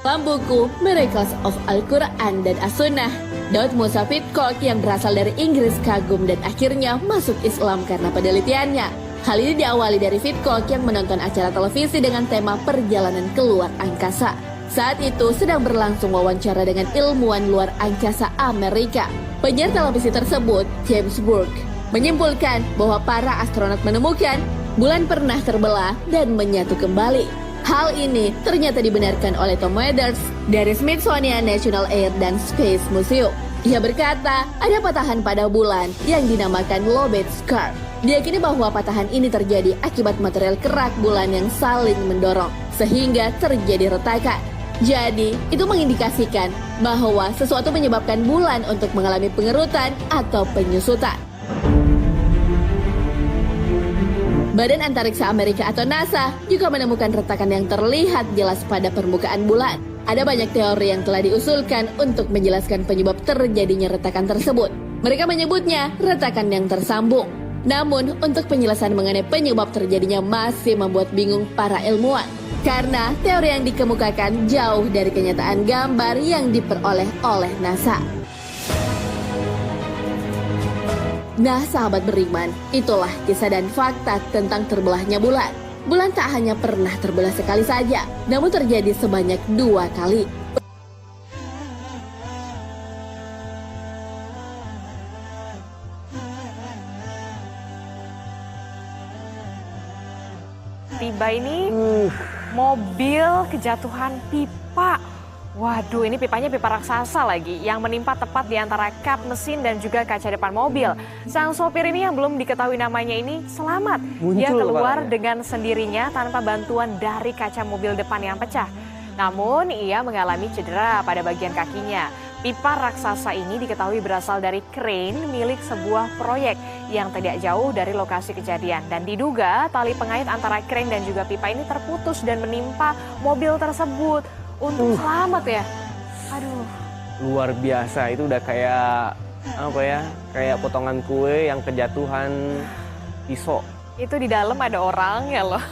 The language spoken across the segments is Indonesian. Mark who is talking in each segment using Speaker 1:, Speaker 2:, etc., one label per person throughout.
Speaker 1: dalam buku Miracles of Al-Quran dan As-Sunnah. Daud Musa Pitcock yang berasal dari Inggris kagum dan akhirnya masuk Islam karena penelitiannya. Hal ini diawali dari Pitcock yang menonton acara televisi dengan tema perjalanan keluar angkasa. Saat itu sedang berlangsung wawancara dengan ilmuwan luar angkasa Amerika. Penyiar televisi tersebut, James Burke, menyimpulkan bahwa para astronot menemukan bulan pernah terbelah dan menyatu kembali. Hal ini ternyata dibenarkan oleh Tom Weathers dari Smithsonian National Air and Space Museum. Ia berkata, ada patahan pada bulan yang dinamakan lobate scar. Diyakini bahwa patahan ini terjadi akibat material kerak bulan yang saling mendorong, sehingga terjadi retakan. Jadi, itu mengindikasikan bahwa sesuatu menyebabkan bulan untuk mengalami pengerutan atau penyusutan. Badan Antariksa Amerika atau NASA juga menemukan retakan yang terlihat jelas pada permukaan bulan. Ada banyak teori yang telah diusulkan untuk menjelaskan penyebab terjadinya retakan tersebut. Mereka menyebutnya retakan yang tersambung. Namun, untuk penjelasan mengenai penyebab terjadinya masih membuat bingung para ilmuwan. Karena teori yang dikemukakan jauh dari kenyataan gambar yang diperoleh oleh NASA. Nah, sahabat beriman, itulah kisah dan fakta tentang terbelahnya bulan. Bulan tak hanya pernah terbelah sekali saja, namun terjadi sebanyak 2 kali.
Speaker 2: Tiba ini mobil kejatuhan pipa. Waduh, ini pipanya pipa raksasa lagi yang menimpa tepat di antara kap mesin dan juga kaca depan mobil. Sang sopir ini yang belum diketahui namanya ini selamat. Dia keluar dengan sendirinya tanpa bantuan dari kaca mobil depan yang pecah. Namun ia mengalami cedera pada bagian kakinya. Pipa raksasa ini diketahui berasal dari krain milik sebuah proyek yang tidak jauh dari lokasi kejadian. Dan diduga tali pengait antara krain dan juga pipa ini terputus dan menimpa mobil tersebut. Untuk selamat ya. Aduh.
Speaker 3: Luar biasa, itu udah kayak apa ya? Kayak potongan kue yang kejatuhan pisau.
Speaker 2: Itu di dalam ada orang ya loh.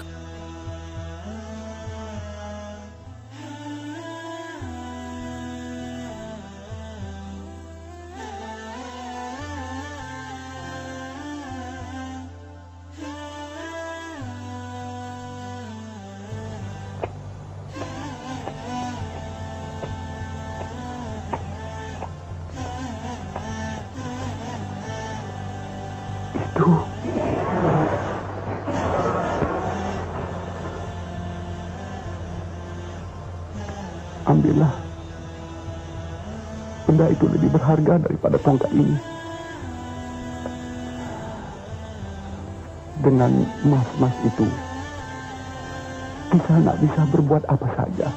Speaker 4: Ambillah. Benda itu lebih berharga daripada tongkat ini. Dengan emas-emas itu, Kisanak bisa berbuat apa saja.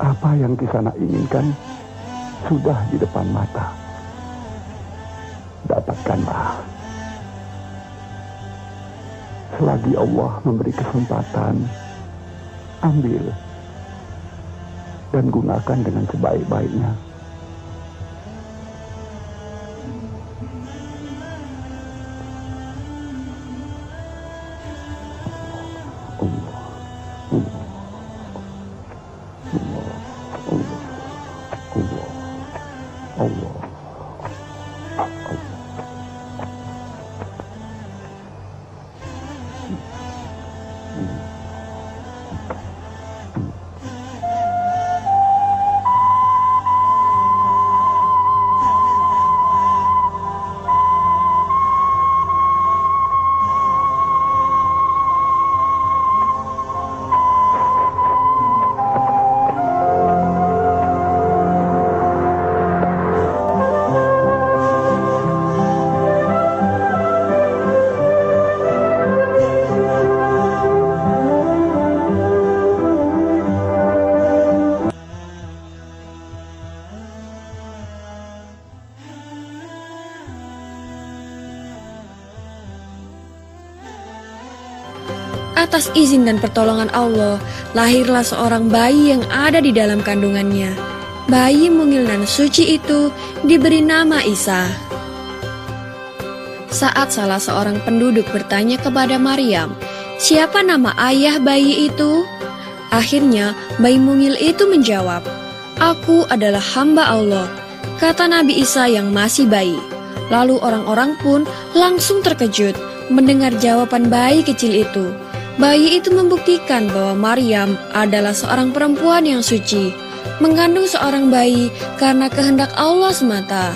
Speaker 4: Apa yang Kisanak inginkan sudah di depan mata. Dapatkanlah. Selagi Allah memberi kesempatan, ambil dan gunakan dengan sebaik-baiknya.
Speaker 5: Atas izin dan pertolongan Allah, lahirlah seorang bayi yang ada di dalam kandungannya. Bayi mungil dan suci itu diberi nama Isa. Saat salah seorang penduduk bertanya kepada Maryam, "Siapa nama ayah bayi itu?" Akhirnya, bayi mungil itu menjawab, "Aku adalah hamba Allah," kata Nabi Isa yang masih bayi. Lalu orang-orang pun langsung terkejut mendengar jawaban bayi kecil itu. Bayi itu membuktikan bahwa Maryam adalah seorang perempuan yang suci, mengandung seorang bayi karena kehendak Allah semata.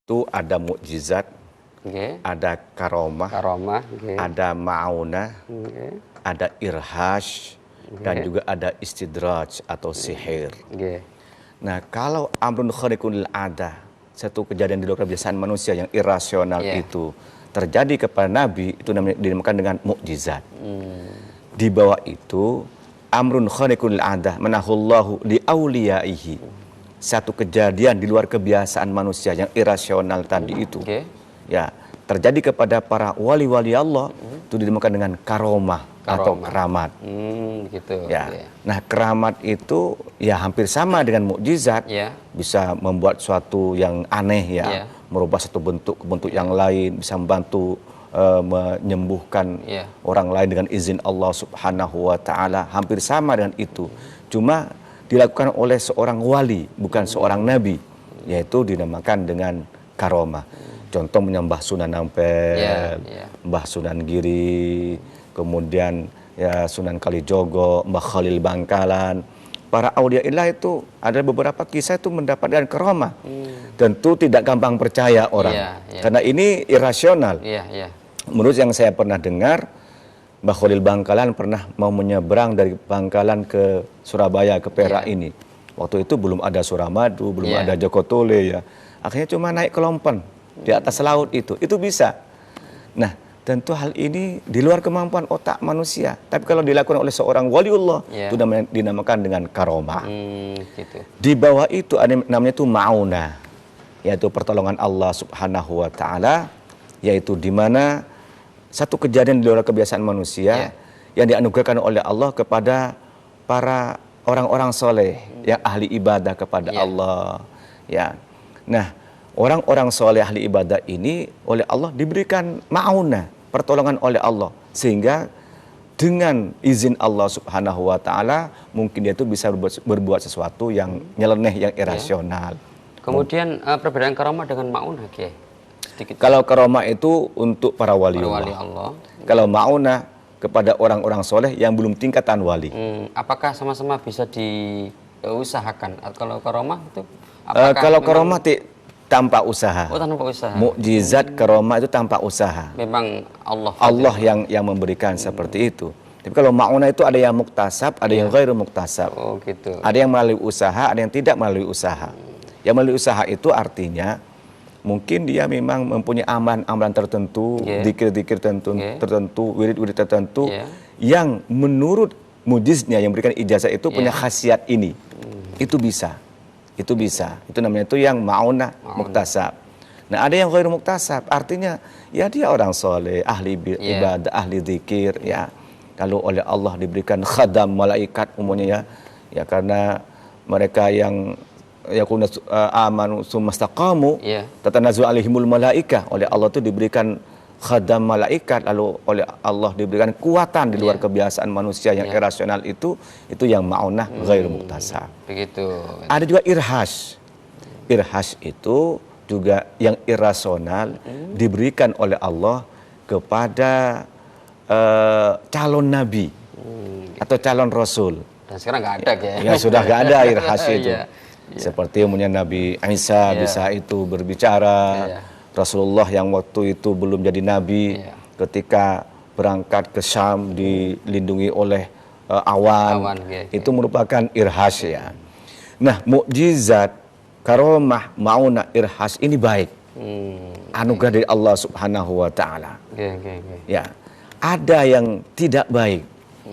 Speaker 6: Itu ada mukjizat, ada karomah, ada ma'unah, ada irhash, dan juga ada istidraj atau sihir. Nah, kalau amrun khariqun lil ada, satu kejadian di luar kebiasaan manusia yang irasional itu terjadi kepada Nabi, itu namanya dinamakan dengan mukjizat. Di bawah itu amrun khariqun lil ada, manahullahu li auliyaihi. Satu kejadian di luar kebiasaan manusia yang irasional tadi itu. Ya, terjadi kepada para wali-wali Allah, itu dinamakan dengan karomah atau keramat.
Speaker 7: Gitu.
Speaker 6: Ya. Nah, keramat itu ya hampir sama dengan mukjizat. Bisa membuat suatu yang aneh ya, merubah satu bentuk ke bentuk yang lain, bisa membantu menyembuhkan orang lain dengan izin Allah Subhanahu wa taala. Hampir sama dengan itu. Cuma dilakukan oleh seorang wali, bukan seorang nabi, yaitu dinamakan dengan karomah. Contoh menyembah Sunan Ampel, Mbah Sunan Giri, kemudian ya Sunan Kalijogo, Mbah Khalil Bangkalan. Para auliaillah itu ada beberapa kisah itu mendapatkan karomah. Tentu tidak gampang percaya orang, karena ini irasional. Menurut yang saya pernah dengar, Mbah Khalil Bangkalan pernah mau menyeberang dari Bangkalan ke Surabaya, ke Perak ini. Waktu itu belum ada Suramadu, belum ada Joko Tole ya. Akhirnya cuma naik ke Lompen di atas laut itu bisa. Nah, tentu hal ini di luar kemampuan otak manusia. Tapi kalau dilakukan oleh seorang waliullah, itu dinamakan dengan karomah.
Speaker 7: Gitu.
Speaker 6: Di bawah itu ada namanya itu ma'unah, yaitu pertolongan Allah Subhanahu wa taala, yaitu di mana satu kejadian di luar kebiasaan manusia yang dianugerahkan oleh Allah kepada para orang-orang soleh yang ahli ibadah kepada Allah. Ya. Nah, orang-orang soleh ahli ibadah ini oleh Allah diberikan ma'unah, pertolongan oleh Allah, sehingga dengan izin Allah Subhanahu wa taala mungkin dia itu bisa berbuat sesuatu yang nyeleneh, yang irasional.
Speaker 7: Kemudian perbedaan karomah dengan ma'unah, sedikit.
Speaker 6: Kalau karomah itu untuk para wali Allah. Kalau ma'unah kepada orang-orang soleh yang belum tingkatan wali.
Speaker 7: Apakah sama-sama bisa diusahakan? Kalau karomah itu
Speaker 6: kalau karomah tanpa usaha.
Speaker 7: Tanpa usaha.
Speaker 6: Mukjizat karomah itu tanpa usaha.
Speaker 7: Memang
Speaker 6: Allah yang memberikan seperti itu. Tapi kalau ma'unah itu ada yang muktasab, ada yang ghairu muktasab.
Speaker 7: Gitu.
Speaker 6: Ada yang melalui usaha, ada yang tidak melalui usaha. Yang melalui usaha itu artinya mungkin dia memang mempunyai amalan-amalan tertentu, zikir-zikir tertentu, wirid-wirid tertentu yang menurut mujiznya yang memberikan ijazah itu punya khasiat ini. Itu bisa. Itu bisa. Itu namanya itu yang ma'unah muktasab. Nah, ada yang ghairu muktasab, artinya ya dia orang soleh, ahli ibadah, ahli zikir ya. Lalu oleh Allah diberikan khadam malaikat umumnya ya karena mereka yang yakuna amanu sumastaqamu tatanazzalu alaihimul malaikah, oleh Allah itu diberikan khadam malaikat, lalu oleh Allah diberikan kekuatan di luar kebiasaan manusia yang irasional itu yang ma'unah ghairu muktasab.
Speaker 7: Begitu.
Speaker 6: Ada juga irhash. Irhash itu juga yang irasional diberikan oleh Allah kepada calon nabi atau calon rasul.
Speaker 7: Dan sekarang nggak ada
Speaker 6: ya sudah nggak ada irhash itu. Seperti umumnya Nabi Isa bisa itu berbicara. Rasulullah yang waktu itu belum jadi nabi, ketika berangkat ke Syam dilindungi oleh awan itu merupakan irhash ya. Nah, mukjizat, karomah, ma'unah, irhash ini baik. Anugerah dari Allah Subhanahu wa taala. Ya. Ada yang tidak baik,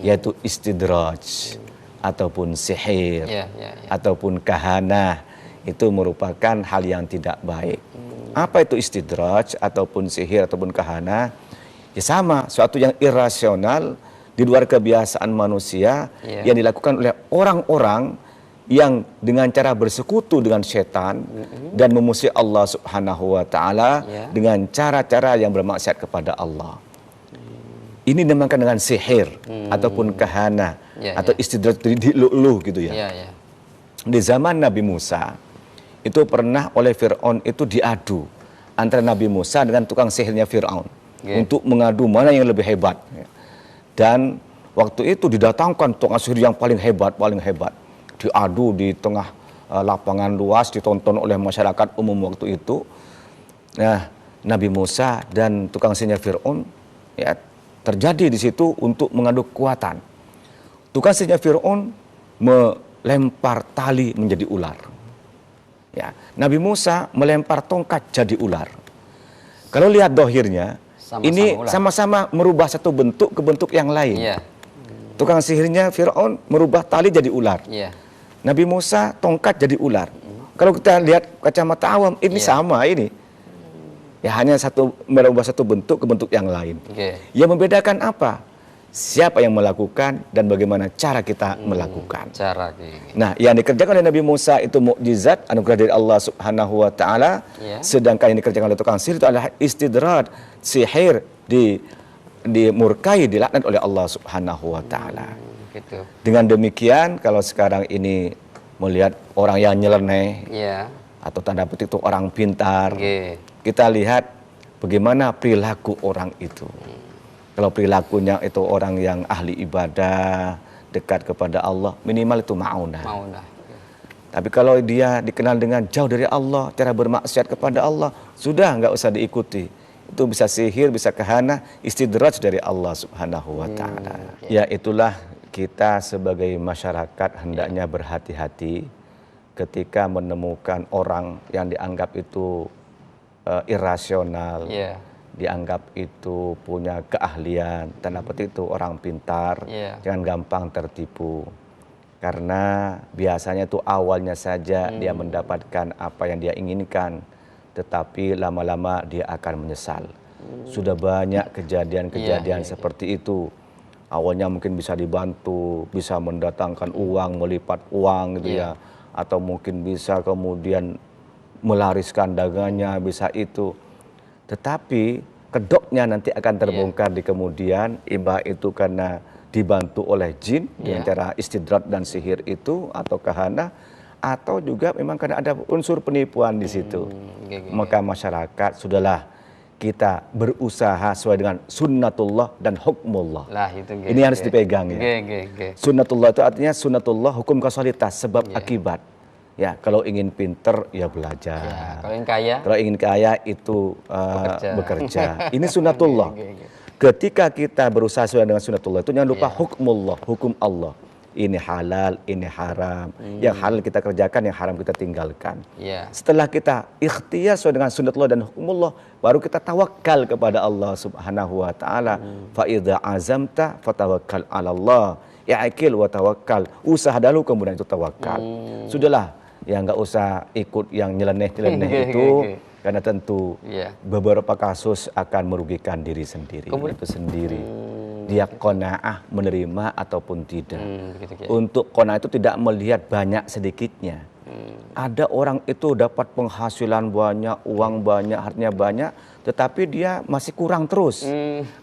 Speaker 6: yaitu istidraj ataupun sihir ataupun kahanah, itu merupakan hal yang tidak baik. Apa itu istidraj ataupun sihir ataupun kahanah? Ya sama, suatu yang irasional di luar kebiasaan manusia yang dilakukan oleh orang-orang yang dengan cara bersekutu dengan setan dan memusuhi Allah Subhanahu wa taala dengan cara-cara yang bermaksiat kepada Allah. Ini dinamakan dengan sihir ataupun kahana atau istidraj di lu'luh gitu ya. Di zaman Nabi Musa itu pernah oleh Fir'aun itu diadu antara Nabi Musa dengan tukang sihirnya Fir'aun untuk mengadu mana yang lebih hebat. Dan waktu itu didatangkan tukang sihir yang paling hebat, diadu di tengah lapangan luas, ditonton oleh masyarakat umum waktu itu. Nah, Nabi Musa dan tukang sihirnya Fir'aun ya terjadi di situ untuk mengadu kekuatan. Tukang sihirnya Fir'aun melempar tali menjadi ular. Ya, Nabi Musa melempar tongkat jadi ular. Kalau lihat dohirnya, ini sama-sama merubah satu bentuk ke bentuk yang lain. Tukang sihirnya Fir'aun merubah tali jadi ular. Nabi Musa tongkat jadi ular. Kalau kita lihat kacamata awam, ini sama ini. Ya hanya merubah satu bentuk ke bentuk yang lain. Yang membedakan apa? Siapa yang melakukan dan bagaimana cara kita melakukan. Nah, yang dikerjakan oleh Nabi Musa itu mukjizat anugerah dari Allah Subhanahu wa taala, sedangkan yang dikerjakan oleh tukang sihir itu adalah istidraj, sihir dimurkai, dilaknat oleh Allah Subhanahu wa taala. Dengan demikian kalau sekarang ini melihat orang yang nyeleneh atau tanda petik itu orang pintar, kita lihat bagaimana perilaku orang itu. Kalau perilakunya itu orang yang ahli ibadah, dekat kepada Allah, minimal itu ma'unah. Tapi kalau dia dikenal dengan jauh dari Allah, cara bermaksiat kepada Allah, sudah nggak usah diikuti. Itu bisa sihir, bisa kahana, istidraj dari Allah Subhanahu wa taala. Ya itulah kita sebagai masyarakat hendaknya berhati-hati ketika menemukan orang yang dianggap itu irasional, dianggap itu punya keahlian, tanda petik itu orang pintar, jangan gampang tertipu. Karena biasanya itu awalnya saja dia mendapatkan apa yang dia inginkan, tetapi lama-lama dia akan menyesal. Sudah banyak kejadian-kejadian seperti itu. Awalnya mungkin bisa dibantu, bisa mendatangkan uang, melipat uang gitu ya, atau mungkin bisa kemudian melariskan dagangannya, bisa itu. Tetapi kedoknya nanti akan terbongkar di kemudian, imba itu karena dibantu oleh jin dengan cara istidraj dan sihir itu atau kahana, atau juga memang karena ada unsur penipuan di situ. Maka masyarakat sudahlah kita berusaha sesuai dengan sunnatullah dan hukmullah. Ini harus dipegang ya. Sunnatullah itu artinya sunnatullah hukum kausalitas, sebab akibat. Ya, kalau ingin pinter ya belajar. Kalau ingin kaya itu bekerja. Ini sunnatullah. Ketika kita berusaha sesuai dengan sunnatullah itu jangan lupa hukmullah, hukum Allah. Ini halal, ini haram. Yang halal kita kerjakan, yang haram kita tinggalkan. Setelah kita ikhtiar sesuai dengan sunnatullah dan hukumullah, baru kita tawakal kepada Allah Subhanahu wa taala. Fa idza azamta fatawakkal 'ala Allah. Ya'qil wa tawakkal. Usaha dulu kemudian itu tawakal. Sudahlah, ya nggak usah ikut yang nyeleneh-nyeleneh itu, karena tentu beberapa kasus akan merugikan diri sendiri. Itu sendiri. Dia qanaah menerima ataupun tidak. Untuk qanaah itu tidak melihat banyak sedikitnya. Ada orang itu dapat penghasilan banyak, uang banyak, hartanya banyak, tetapi dia masih kurang terus.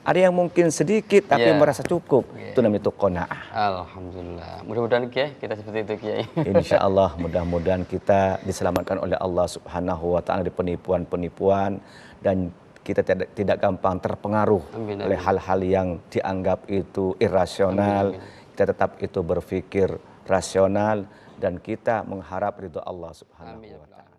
Speaker 6: Ada yang mungkin sedikit tapi merasa cukup. Itu namanya itu qanaah.
Speaker 7: Alhamdulillah. Mudah-mudahan Kiai kita seperti itu Kiai.
Speaker 6: Insya Allah mudah-mudahan kita diselamatkan oleh Allah Subhanahu wa taala dari penipuan-penipuan, dan kita tidak gampang terpengaruh oleh hal-hal yang dianggap itu irasional. Kita tetap itu berpikir rasional dan kita mengharap ridho Allah Subhanahu wa taala.